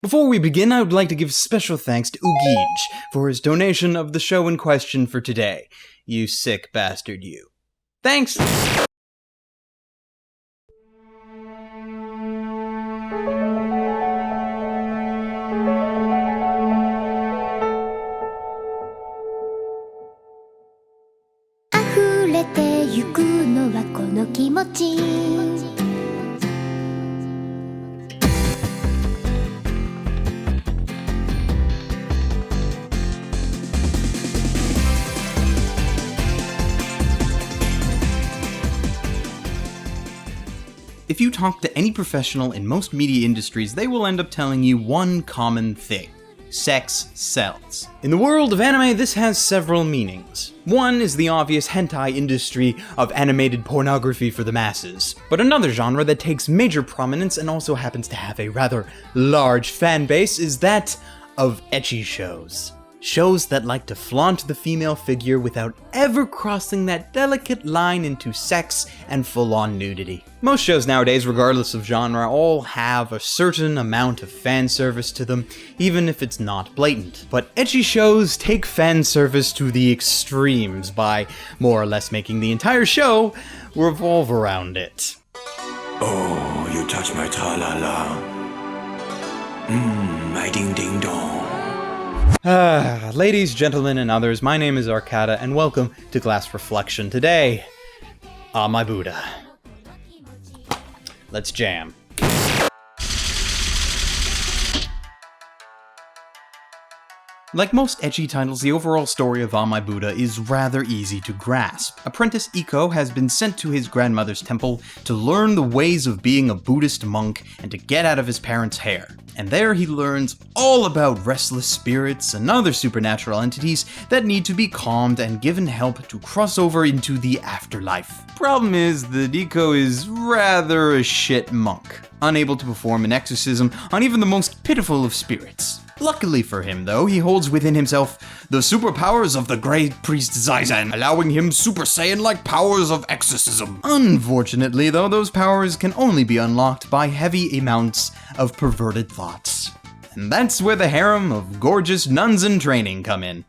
Before we begin, I would like to give special thanks to Ugij for his donation of the show in question for today. You sick bastard, you. Thanks! If you talk to any professional in most media industries, they will end up telling you one common thing. Sex sells. In the world of anime, this has several meanings. One is the obvious hentai industry of animated pornography for the masses. But another genre that takes major prominence and also happens to have a rather large fan base is that of ecchi shows. Shows that like to flaunt the female figure without ever crossing that delicate line into sex and full-on nudity. Most shows nowadays, regardless of genre, all have a certain amount of fan service to them, even if it's not blatant. But ecchi shows take fan service to the extremes by more or less making the entire show revolve around it. Oh, you touch my tra-la-la. My ding-ding-dong. Ladies, gentlemen, and others, my name is Arcada, and welcome to Glass Reflection. Today, my Buddha. Let's jam. Like most ecchi titles, the overall story of My Buddha is rather easy to grasp. Apprentice Iko has been sent to his grandmother's temple to learn the ways of being a Buddhist monk and to get out of his parents' hair. And there he learns all about restless spirits and other supernatural entities that need to be calmed and given help to cross over into the afterlife. Problem is that Iko is rather a shit monk, unable to perform an exorcism on even the most pitiful of spirits. Luckily for him, though, he holds within himself the superpowers of the Great Priest Zaizan, allowing him Super Saiyan-like powers of exorcism. Unfortunately, though, those powers can only be unlocked by heavy amounts of perverted thoughts. And that's where the harem of gorgeous nuns in training come in.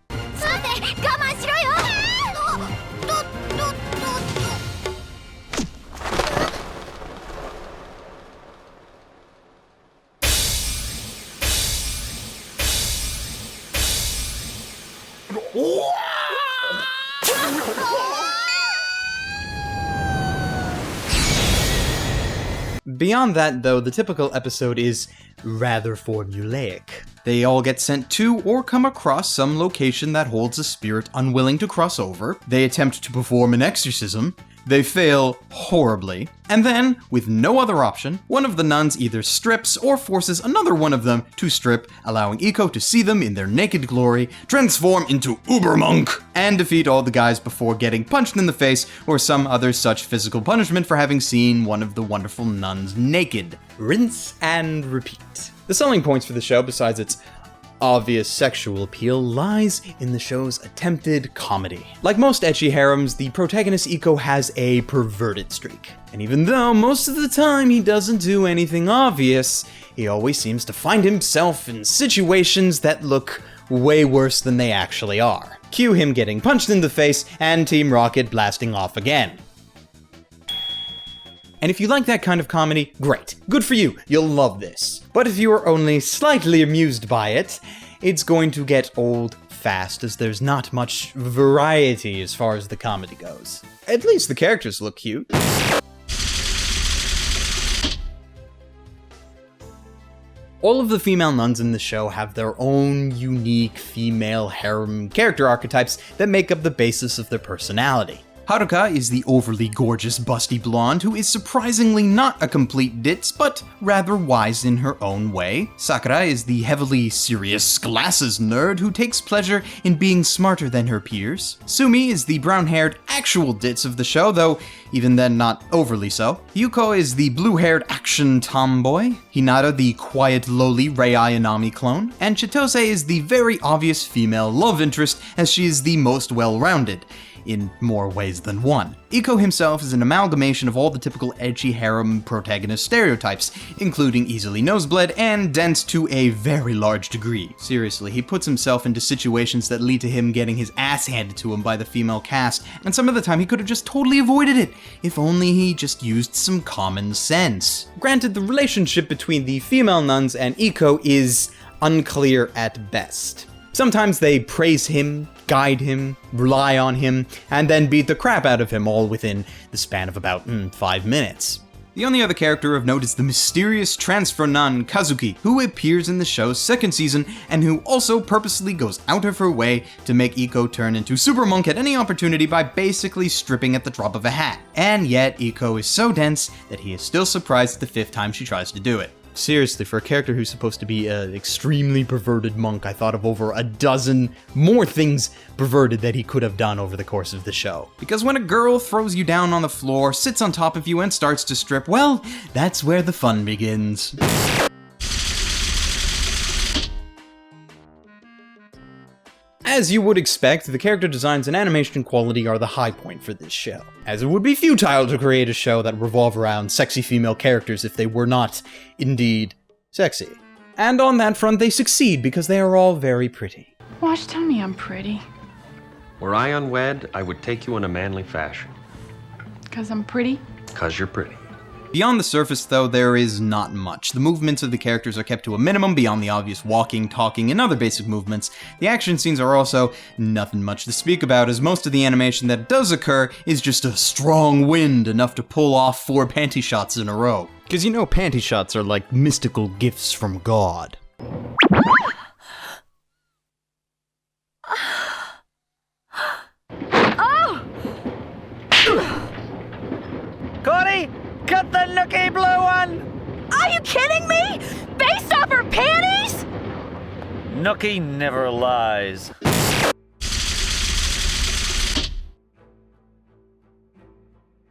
Beyond that, though, the typical episode is rather formulaic. They all get sent to or come across some location that holds a spirit unwilling to cross over. They attempt to perform an exorcism. They fail horribly. And then, with no other option, one of the nuns either strips or forces another one of them to strip, allowing Iko to see them in their naked glory, transform into Ubermonk, and defeat all the guys before getting punched in the face or some other such physical punishment for having seen one of the wonderful nuns naked. Rinse and repeat. The selling points for the show, besides its obvious sexual appeal, lies in the show's attempted comedy. Like most ecchi harems, the protagonist Iko has a perverted streak. And even though most of the time he doesn't do anything obvious, he always seems to find himself in situations that look way worse than they actually are. Cue him getting punched in the face and Team Rocket blasting off again. And if you like that kind of comedy, great. Good for you, you'll love this. But if you are only slightly amused by it, it's going to get old fast, as there's not much variety as far as the comedy goes. At least the characters look cute. All of the female nuns in the show have their own unique female harem character archetypes that make up the basis of their personality. Haruka is the overly gorgeous busty blonde who is surprisingly not a complete ditz, but rather wise in her own way. Sakura is the heavily serious glasses nerd who takes pleasure in being smarter than her peers. Sumi is the brown-haired actual ditz of the show, though even then not overly so. Yuko is the blue-haired action tomboy. Hinata the quiet, lowly Rei Ayanami clone. And Chitose is the very obvious female love interest, as she is the most well-rounded. in more ways than one. Iko himself is an amalgamation of all the typical ecchi harem protagonist stereotypes, including easily nosebleed and dense to a very large degree. Seriously, he puts himself into situations that lead to him getting his ass handed to him by the female cast, and some of the time he could have just totally avoided it, if only he just used some common sense. Granted, the relationship between the female nuns and Iko is unclear at best. Sometimes they praise him, guide him, rely on him, and then beat the crap out of him all within the span of about 5 minutes. The only other character of note is the mysterious transfer nun Kazuki, who appears in the show's second season and who also purposely goes out of her way to make Iko turn into Super Monk at any opportunity by basically stripping at the drop of a hat. And yet Iko is so dense that he is still surprised the 5th time she tries to do it. Seriously, for a character who's supposed to be an extremely perverted monk, I thought of over a dozen more things perverted that he could have done over the course of the show. Because when a girl throws you down on the floor, sits on top of you, and starts to strip, well, that's where the fun begins. As you would expect, the character designs and animation quality are the high point for this show, as it would be futile to create a show that revolved around sexy female characters if they were not, indeed, sexy. And on that front, they succeed because they are all very pretty. Wash, tell me I'm pretty. Were I unwed, I would take you in a manly fashion. 'Cause I'm pretty? 'Cause you're pretty. Beyond the surface, though, there is not much. The movements of the characters are kept to a minimum beyond the obvious walking, talking, and other basic movements. The action scenes are also nothing much to speak about, as most of the animation that does occur is just a strong wind enough to pull off 4 panty shots in a row. Because you know panty shots are like mystical gifts from God. Corey, cut the nookie blue one! Are you kidding me? Based off her panties? Nookie never lies.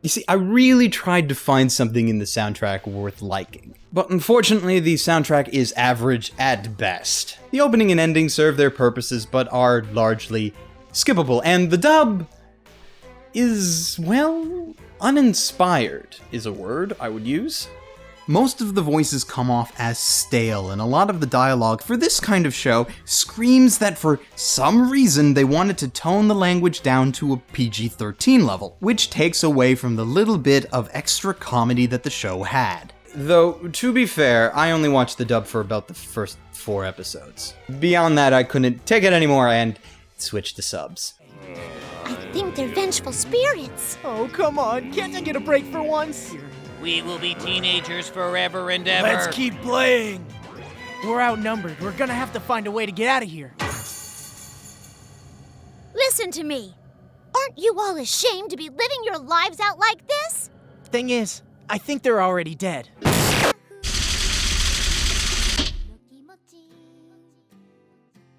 You see, I really tried to find something in the soundtrack worth liking. But unfortunately, the soundtrack is average at best. The opening and ending serve their purposes, but are largely skippable, and the dub is, well, uninspired is a word I would use. Most of the voices come off as stale, and a lot of the dialogue for this kind of show screams that for some reason they wanted to tone the language down to a PG-13 level, which takes away from the little bit of extra comedy that the show had. Though, to be fair, I only watched the dub for about the first 4 episodes. Beyond that, I couldn't take it anymore and switched to subs. I think they're vengeful spirits. Oh, come on. Can't I get a break for once? We will be teenagers forever and ever. Let's keep playing. We're outnumbered. We're gonna have to find a way to get out of here. Listen to me. Aren't you all ashamed to be living your lives out like this? Thing is, I think they're already dead.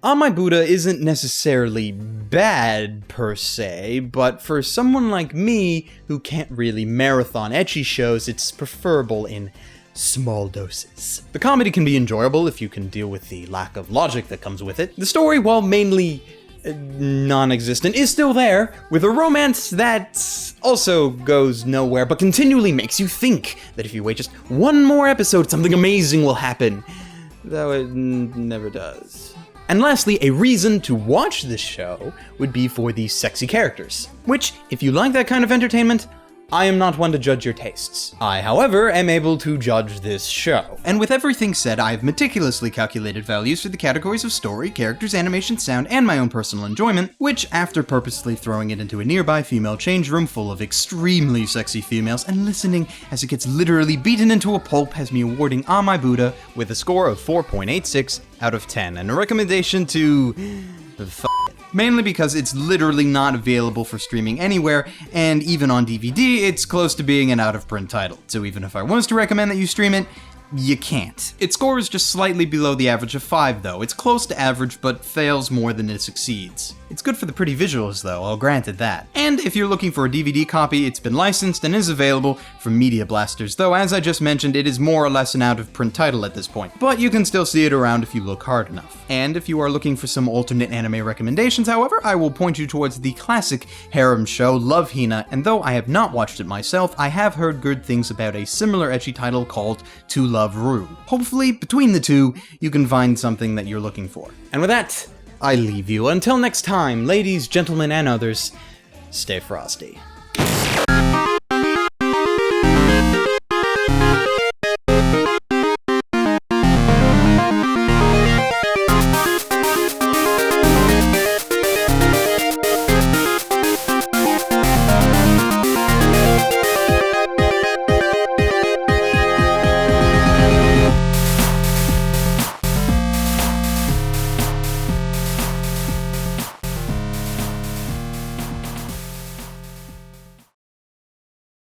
My Buddha isn't necessarily bad per se, but for someone like me who can't really marathon ecchi shows, it's preferable in small doses. The comedy can be enjoyable if you can deal with the lack of logic that comes with it. The story, while mainly non-existent, is still there, with a romance that also goes nowhere, but continually makes you think that if you wait just one more episode, something amazing will happen, though it never does. And lastly, a reason to watch this show would be for the sexy characters, which, if you like that kind of entertainment, I am not one to judge your tastes. I, however, am able to judge this show. And with everything said, I have meticulously calculated values for the categories of story, characters, animation, sound, and my own personal enjoyment, which, after purposely throwing it into a nearby female change room full of extremely sexy females and listening as it gets literally beaten into a pulp, has me awarding Ah My Buddha with a score of 4.86 out of 10, and a recommendation to mainly because it's literally not available for streaming anywhere, and even on DVD, it's close to being an out-of-print title. So even if I was to recommend that you stream it, you can't. Its score is just slightly below the average of 5, though. It's close to average, but fails more than it succeeds. It's good for the pretty visuals though, I'll grant it that. And if you're looking for a DVD copy, it's been licensed and is available from Media Blasters, though as I just mentioned, it is more or less an out-of-print title at this point. But you can still see it around if you look hard enough. And if you are looking for some alternate anime recommendations, however, I will point you towards the classic harem show Love Hina, and though I have not watched it myself, I have heard good things about a similar ecchi title called To Love Ru. Hopefully, between the two, you can find something that you're looking for. And with that, I leave you. Until next time, ladies, gentlemen, and others, stay frosty.